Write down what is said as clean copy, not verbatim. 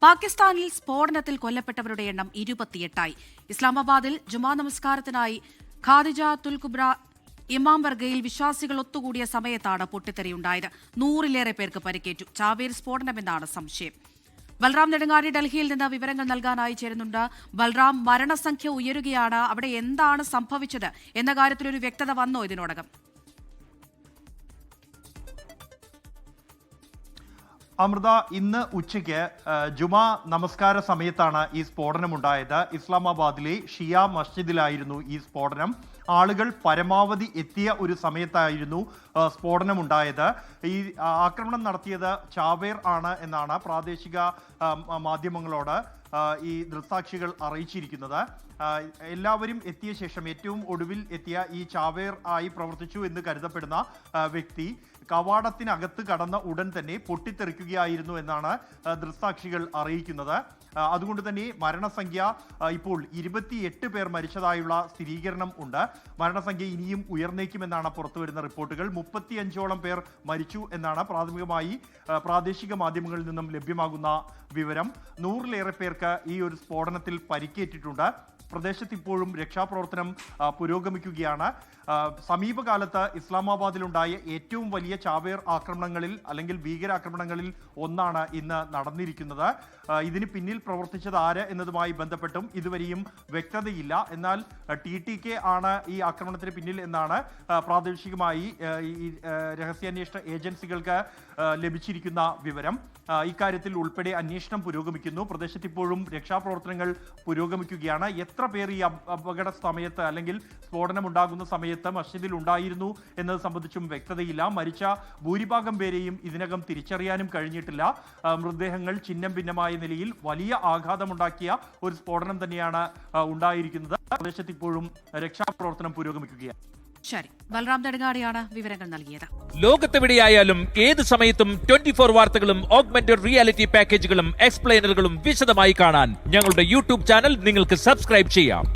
പാകിസ്ഥാനിൽ സ്ഫോടനത്തിൽ കൊല്ലപ്പെട്ടവരുടെ എണ്ണം 28ആയി. ഇസ്ലാമാബാദിൽ ജുമാ നമസ്കാരത്തിനായി ഖാദിജ തുൽ കുബ്ര ഇമാം ബർഗയിൽ വിശ്വാസികൾ ഒത്തുകൂടിയ സമയത്താണ് പൊട്ടിത്തെറിയുണ്ടായത്. 100-ലേറെ പേർക്ക് പരിക്കേറ്റു. ചാവേർ സ്ഫോടനമെന്നാണ് സംശയം. ബൽറാം നെടുങ്ങാടി ഡൽഹിയിൽ നിന്ന് വിവരങ്ങൾ നൽകാനായി ചേരുന്നുണ്ട്. ബൽറാം, മരണസംഖ്യ ഉയരുകയാണ്. അവിടെ എന്താണ് സംഭവിച്ചത് എന്ന കാര്യത്തിൽ ഒരു വ്യക്തത വന്നോ ഇതിനോടകം? അമൃത, ഇന്ന് ഉച്ചയ്ക്ക് ജുമാ നമസ്കാര സമയത്താണ് ഈ സ്ഫോടനമുണ്ടായത്. ഇസ്ലാമാബാദിലെ ഷിയ മസ്ജിദിലായിരുന്നു ഈ സ്ഫോടനം. ആളുകൾ പരമാവധി എത്തിയ ഒരു സമയത്തായിരുന്നു സ്ഫോടനമുണ്ടായത്. ഈ ആക്രമണം നടത്തിയത് ചാവേർ ആണ് എന്നാണ് പ്രാദേശിക മാധ്യമങ്ങളോട് ഈ ദൃക്സാക്ഷികൾ അറിയിച്ചിരിക്കുന്നത്. എല്ലാവരും എത്തിയ ശേഷം ഏറ്റവും ഒടുവിൽ എത്തിയ ഈ ചാവേർ ആയി പ്രവർത്തിച്ചു എന്ന് കരുതപ്പെടുന്ന വ്യക്തി കവാടത്തിനകത്ത് കടന്ന ഉടൻ തന്നെ പൊട്ടിത്തെറിക്കുകയായിരുന്നു എന്നാണ് ദൃക്സാക്ഷികൾ അറിയിക്കുന്നത്. അതുകൊണ്ട് തന്നെ മരണസംഖ്യ ഇപ്പോൾ 28 പേർ മരിച്ചതായുള്ള സ്ഥിരീകരണം ഉണ്ട്. മരണസംഖ്യ ഇനിയും ഉയർന്നേക്കുമെന്നാണ് പുറത്തുവരുന്ന റിപ്പോർട്ടുകൾ. 35ഓളം പേർ മരിച്ചു എന്നാണ് പ്രാഥമികമായി പ്രാദേശിക മാധ്യമങ്ങളിൽ നിന്നും ലഭ്യമാകുന്ന വിവരം. 100-ലേറെ പേർക്ക് ഈ ഒരു സ്ഫോടനത്തിൽ പരിക്കേറ്റിട്ടുണ്ട്. പ്രദേശത്ത് ഇപ്പോഴും രക്ഷാപ്രവർത്തനം പുരോഗമിക്കുകയാണ്. സമീപകാലത്ത് ഇസ്ലാമാബാദിലുണ്ടായ ഏറ്റവും വലിയ ചാവേർ ആക്രമണങ്ങളിൽ അല്ലെങ്കിൽ ഭീകരാക്രമണങ്ങളിൽ ഒന്നാണ് ഇന്ന് നടന്നിരിക്കുന്നത്. ഇതിന് പിന്നിൽ പ്രവർത്തിച്ചത് ആര് എന്നതുമായി ബന്ധപ്പെട്ടും ഇതുവരെയും വ്യക്തതയില്ല. എന്നാൽ TTK ആണ് ഈ ആക്രമണത്തിന് പിന്നിൽ എന്നാണ് പ്രാദേശികമായി ഈ രഹസ്യാന്വേഷണ ഏജൻസികൾക്ക് ലഭിച്ചിരിക്കുന്ന വിവരം. ഇക്കാര്യത്തിൽ ഉൾപ്പെടെ അന്വേഷണം പുരോഗമിക്കുന്നു. പ്രദേശത്ത് ഇപ്പോഴും രക്ഷാപ്രവർത്തനങ്ങൾ പുരോഗമിക്കുകയാണ്. എത്ര പേർ ഈ അപകട സമയത്ത് അല്ലെങ്കിൽ സ്ഫോടനം ഉണ്ടാകുന്ന സമയത്ത് മസ്ജിദിൽ ഉണ്ടായിരുന്നു എന്നത് സംബന്ധിച്ചും വ്യക്തതയില്ല. മരിച്ച ഭൂരിഭാഗം പേരെയും ഇതിനകം തിരിച്ചറിയാനും കഴിഞ്ഞിട്ടില്ല. മൃതദേഹങ്ങൾ ഛിന്നം ഭിന്നമായ നിലയിൽ വലിയ ആഘാതമുണ്ടാക്കിയ ഒരു സ്ഫോടനം തന്നെയാണ് ഉണ്ടായിരിക്കുന്നത്. പ്രദേശത്ത് ഇപ്പോഴും രക്ഷാപ്രവർത്തനം പുരോഗമിക്കുകയാണ്. ശരി, ബൽറാം നെടുങ്ങാടിയാണ് വിവരങ്ങൾ നൽകിയത്. ലോകത്തെവിടെയായാലും ഏത് സമയത്തും 24 വാർത്തകളും ഓഗ്മെന്റഡ് റിയാലിറ്റി പാക്കേജുകളും എക്സ്പ്ലെയിനറുകളും വിശദമായി കാണാൻ ഞങ്ങളുടെ യൂട്യൂബ് ചാനൽ നിങ്ങൾക്ക് സബ്സ്ക്രൈബ് ചെയ്യാം.